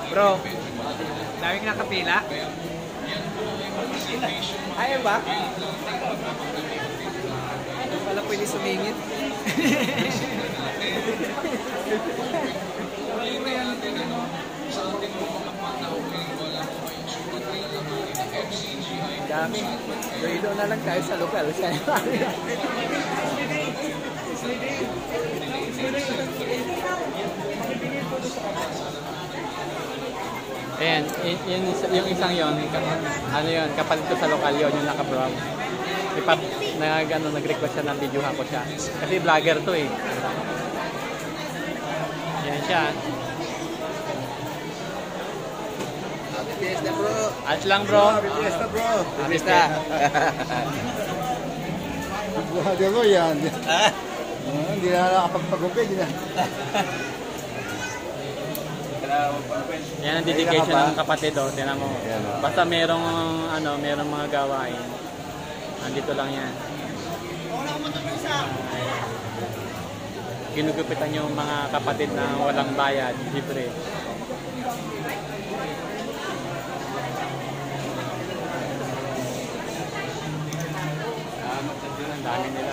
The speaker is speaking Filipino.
Bro, daming nakapila. Ayaw ba? Ano pala pwede sumingit? Dami. Doon na lang tayo sa lokal. Ayan, yung isang yon, ano yun, kapalit ko sa lokal yun, yung naka-brown. Nag-request siya ng video ako siya. Kasi vlogger to eh. Yan siya. Happy Fiesta bro. At lang bro. Happy Fiesta bro. Happy Fiesta. Buhado mo yan. Hindi na nakapagpagupig na. Yan ang dedication ng kapatid oh, tinan mo. Basta merong mga gawain. Nandito lang yan. Ginugupitan yung mga kapatid na walang bayad, libre. Ang dami nila.